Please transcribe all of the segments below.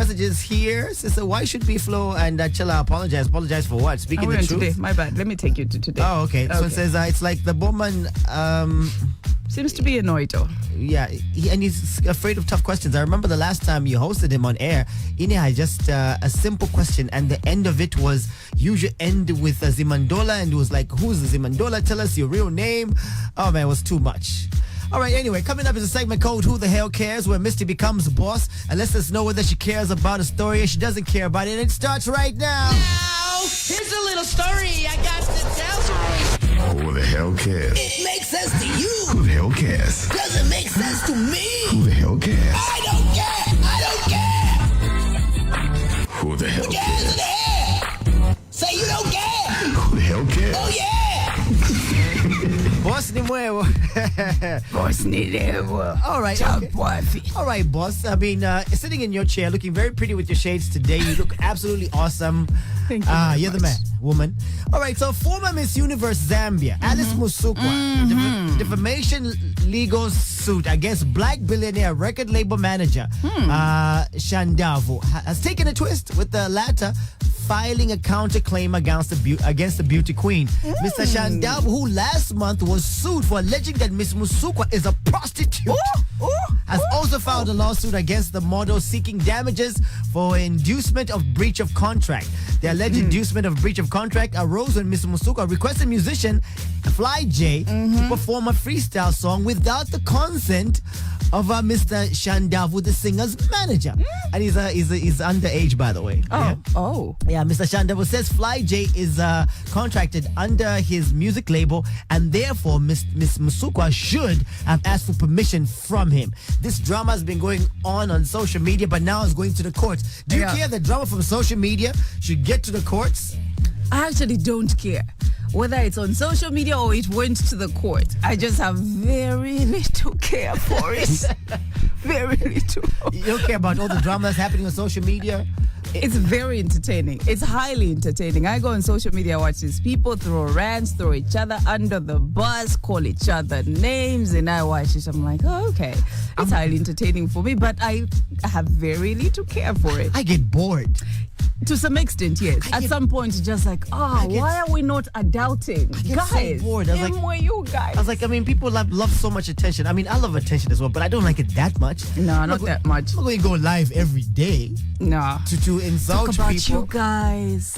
messages here. Sister, why should B-Flow and Chilla apologize? Apologize for what? Speaking the truth? Today. My bad. Let me take you to today. Oh, okay. So it says it's like the woman... seems to be annoyed. Yeah, he's afraid of tough questions. I remember the last time you hosted him on air, Ine had just a simple question, and the end of it was, you should end with Zimandola, and it was like, who's Zimandola? Tell us your real name. Oh man, it was too much. All right, anyway, coming up is a segment called Who the Hell Cares, where Misty becomes boss and lets us know whether she cares about a story or she doesn't care about it. And it starts right now. Now, here's a little story I got to tell you. Who the hell cares? It makes sense to you. Who the hell cares? Doesn't make sense to me. Who the hell cares? I don't care. I don't care. Who the hell Put your hands in the air. Say you don't care. Who the hell cares? Oh, yeah. Boss ni nuevo. Boss ni nuevo. All right. Okay. All right, boss. I mean, sitting in your chair, looking very pretty with your shades today. You look absolutely awesome. Thank you. You're the man, woman. All right. So, former Miss Universe Zambia, Alice Musukwa, defamation legal suit against Black Billionaire record label manager Shandavu has taken a twist, with the latter filing a counterclaim against the beauty queen. Mr. Shandavu, who last month was sued for alleging that Miss Musukwa is a prostitute, has also filed a lawsuit against the model seeking damages for inducement of breach of contract. The alleged inducement of breach of contract arose when Miss Musukwa requested musician Fly J to perform a freestyle song without the consent of Mr. Shandavu, the singer's manager. And he's underage, by the way. Yeah, Mr. Shandavu says Fly J is contracted under his music label, and therefore Miss Musukwa should have asked for permission from him. This drama has been going on social media, but now it's going to the courts. Do you care that drama from social media should get to the courts? I actually don't care whether it's on social media or it went to the court. I just have very little care for it. Very little. You don't care about all the drama that's happening on social media? It's very entertaining. It's highly entertaining. I go on social media, watch these people throw rants, throw each other under the bus, call each other names, and I watch it. I'm like, oh, okay. It's highly entertaining for me, but I have very little care for it. I get bored. To some extent, yes. At some point, it's just like, why are we not adulting? Guys, so bored. You guys. I was like, I mean, people love so much attention. I mean, I love attention as well, but I don't like it that much. No, not that much. I'm not going to go live every day. No. To insult Talk about people. You guys.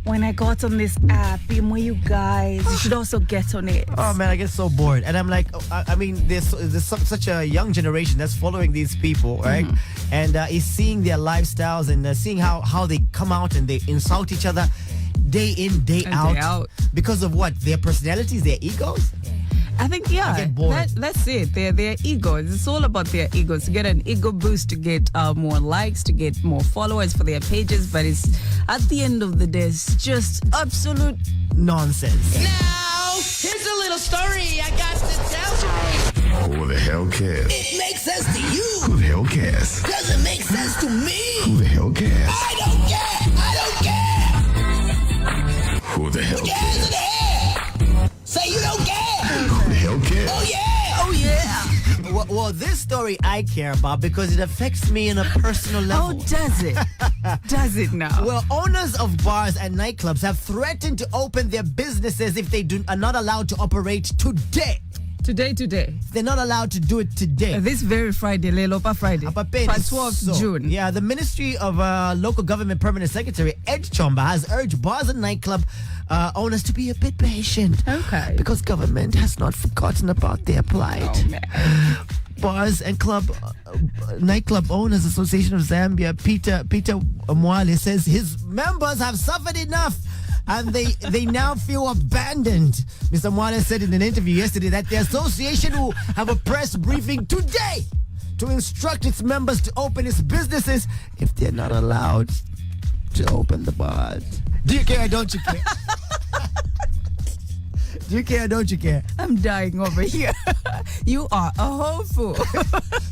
When I got on this app, you guys, you should also get on it. Oh man, I get so bored, and I'm like, I mean, there's such a young generation that's following these people, right? And is seeing their lifestyles and seeing how they come out and they insult each other day in, day out. Because of what? Their personalities, their egos. I think, that's it. Their egos. It's all about their egos. To get an ego boost, to get more likes, to get more followers for their pages. But it's, at the end of the day, it's just absolute nonsense. Now, here's a little story I got to tell you. Who the hell cares? It makes sense to you. Who the hell cares? Doesn't make sense to me. Who the hell cares? I don't care. I don't care. Who the hell Put your hands in the air. Say you don't care. Who the hell cares? Oh, yeah. Oh, yeah. Well, this story I care about because it affects me on a personal level. Oh, does it? Does it now? Well, owners of bars and nightclubs have threatened to open their businesses if they are not allowed to operate today. Today. They're not allowed to do it today. This very Friday, Lelopa Friday. 12th June. Yeah, the Ministry of Local Government Permanent Secretary Ed Chomba has urged bars and nightclub owners to be a bit patient. Okay. Because government has not forgotten about their plight. Oh, man. Bars and Nightclub Owners Association of Zambia, Peter Mwale, says his members have suffered enough and they now feel abandoned. Mr. Mwale said in an interview yesterday that the association will have a press briefing today to instruct its members to open its businesses if they're not allowed to open the bars. Do you care or don't you care? Do you care or don't you care? I'm dying over here. You are a whole fool.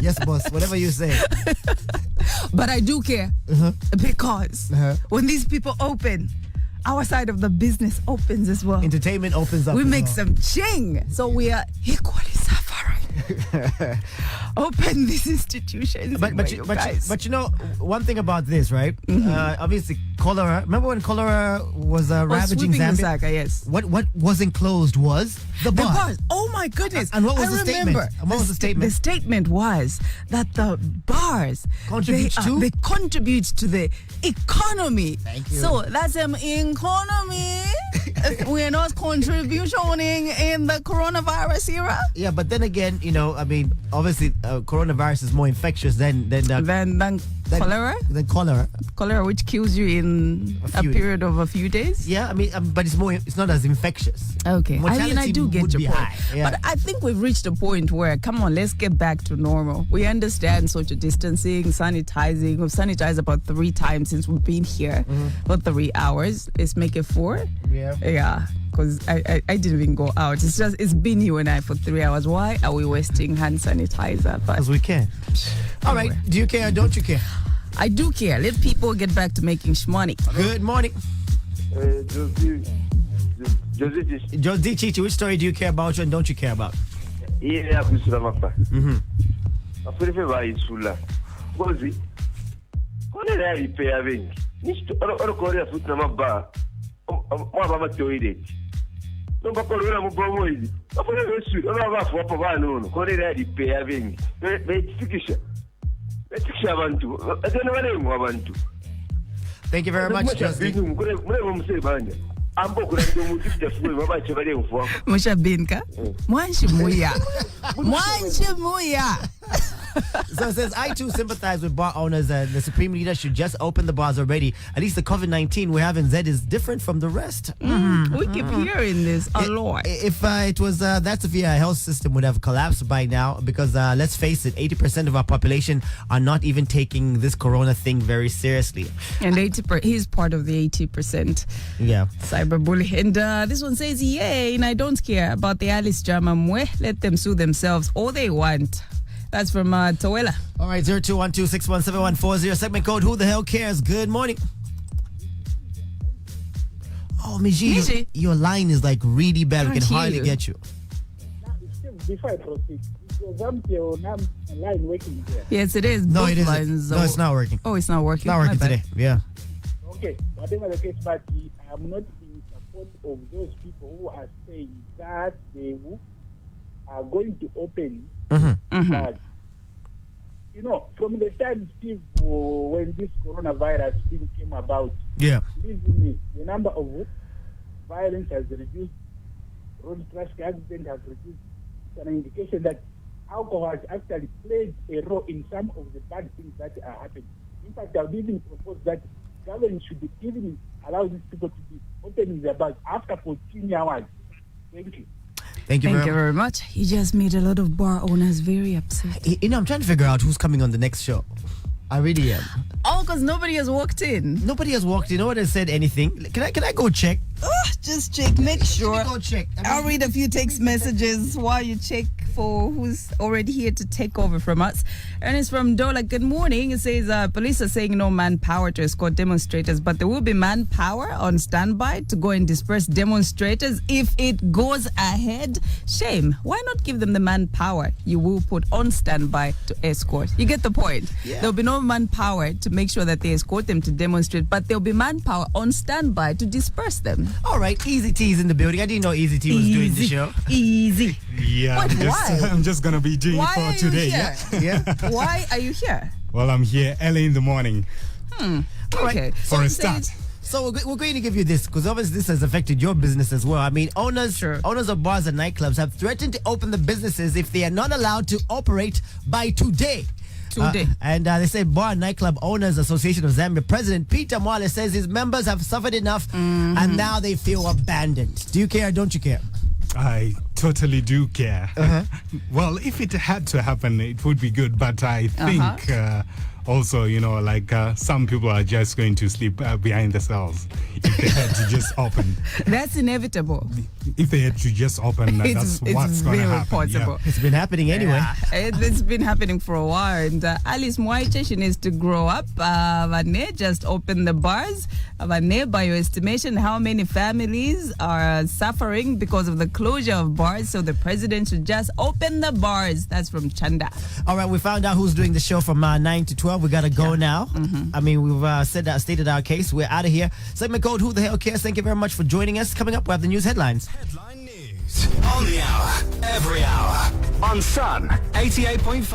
Yes, boss. Whatever you say. But I do care because when these people open, our side of the business opens as well. Entertainment opens up. We make some ching. So we are equally suffering. Open these institutions. But you know one thing about this, right? Obviously, cholera. Remember when cholera was ravaging sweeping Zambia? Lusaka, yes. What wasn't closed was the bar. bars. Oh my goodness. And what was I the statement? remember. And what was the statement? The statement was that the bars they contribute to the economy. Thank you. So that's an economy. We're not contributing in the coronavirus era. Yeah, but then again, you know, I mean, obviously, coronavirus is more infectious than Cholera? Than cholera. Cholera, which kills you in a period of a few days. Yeah, I mean, but it's not as infectious. Okay, I do get your point. Yeah. But I think we've reached a point where, come on, let's get back to normal. We understand social distancing, sanitizing. We've sanitized about 3 times since we've been here, about 3 hours. Let's make it 4. Yeah, because I didn't even go out. It's been you and I for 3 hours. Why are we wasting hand sanitizer? Because we can. All right, do you care or don't you care? I do care. Let people get back to making money. Good morning. Josie Chichi, which story do you care about and don't you care about? Yeah, Thank you very much, Josie. Mushabinka. Mwanshimuya. So it says, I too sympathize with bar owners and the supreme leader should just open the bars already. At least the COVID-19 we have in Z is different from the rest. We keep hearing this a lot. If it was that severe, our health system would have collapsed by now because let's face it, 80% of our population are not even taking this corona thing very seriously. And he's part of the 80%. Yeah. Cyberbully. And this one says, yay, and I don't care about the Alice Jama Mwe. Let them sue themselves all they want. That's from Tawela. All right, 0212617140. Segment code Who the Hell Cares? Good morning. Oh, Miji, your line is like really bad. We can hardly get you. Before I proceed, is your Zambia line working there? Yes, it is. No, Both it isn't. lines No, it's not working. Oh, it's not working. Not working today. Yeah. Okay, whatever the case, but I'm not in support of those people who are saying that they are going to open. But, you know, from the time, Steve, when this coronavirus thing came about, believe me, the number of violence has reduced, road traffic accidents have reduced. It's an indication that alcohol has actually played a role in some of the bad things that are happening. In fact, I would even propose that government should even allow these people to be opening their bars after 14 hours. Thank you. Thank you very much. You just made a lot of bar owners very upset. You know, I'm trying to figure out who's coming on the next show. I really am. Oh, because nobody has walked in. Nobody has walked in. No one has said anything. Can I go check? Just check. Make sure. Go check. I'll read a few text messages while you check for who's already here to take over from us. And it's from Dola. Good morning. It says police are saying no manpower to escort demonstrators, but there will be manpower on standby to go and disperse demonstrators if it goes ahead. Shame. Why not give them the manpower you will put on standby to escort? You get the point. Yeah. There'll be no manpower to make sure that they escort them to demonstrate, but there'll be manpower on standby to disperse them. All right, Easy T is in the building. I didn't know Easy T was doing the show. Easy. Yeah, Wait, why? I'm just going to be doing Why it are for you today. here? Yeah. Why are you here? Well, I'm here early in the morning. Okay. For a start. So we're going to give you this because obviously this has affected your business as well. I mean, owners of bars and nightclubs have threatened to open the businesses if they are not allowed to operate by today. And they say Bar and Nightclub Owners Association of Zambia President Peter Mwale says his members have suffered enough and now they feel abandoned. Do you care or don't you care? I totally do care. Well, if it had to happen, it would be good. But I think also, you know, like some people are just going to sleep behind the cells if they had to just open. That's inevitable. if they had to just open, that's what's going to very happen. possible. It's been happening anyway. It's been happening for a while. And Alice Mwaiche, she needs to grow up. Vane just opened the bars. Vane, by your estimation, how many families are suffering because of the closure of bars? So the president should just open the bars. That's from Chanda. All right, we found out who's doing the show from 9 to 12. We got to go now. I mean, we've stated our case. We're out of here. Segment code Who the Hell Cares? Thank you very much for joining us. Coming up, we have the news headlines. Headline news on the hour, every hour on Sun 88.5.